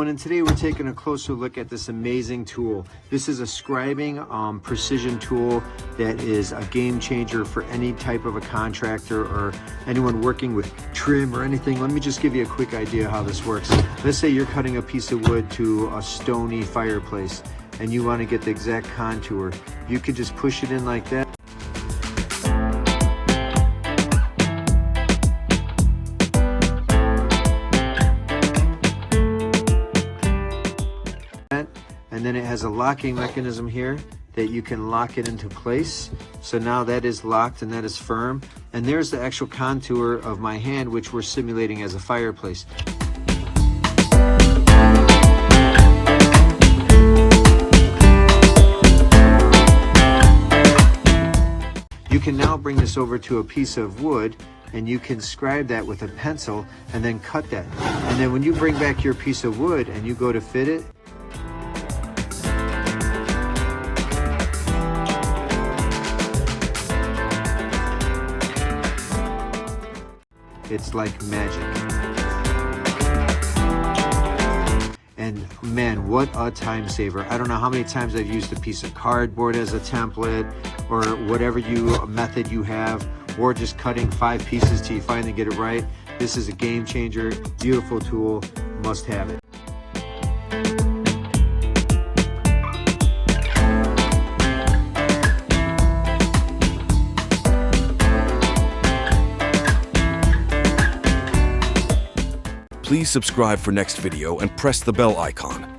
And today we're taking a closer look at this amazing tool. This is a scribing precision tool that is a game changer for any type of a contractor or anyone working with trim or anything. Let me just give you a quick idea how this works. Let's say you're cutting a piece of wood to a stony fireplace and you want to get the exact contour. You could just push it in like that. And then it has a locking mechanism here that you can lock it into place. So now that is locked and that is firm. And there's the actual contour of my hand, which we're simulating as a fireplace. You can now bring this over to a piece of wood and you can scribe that with a pencil and then cut that. And then when you bring back your piece of wood and you go to fit it, it's like magic. And man, what a time saver. I don't know how many times I've used a piece of cardboard as a template or whatever method you have, or just cutting 5 pieces till you finally get it right. This is a game changer, beautiful tool, must have it. Please subscribe for next video and press the bell icon.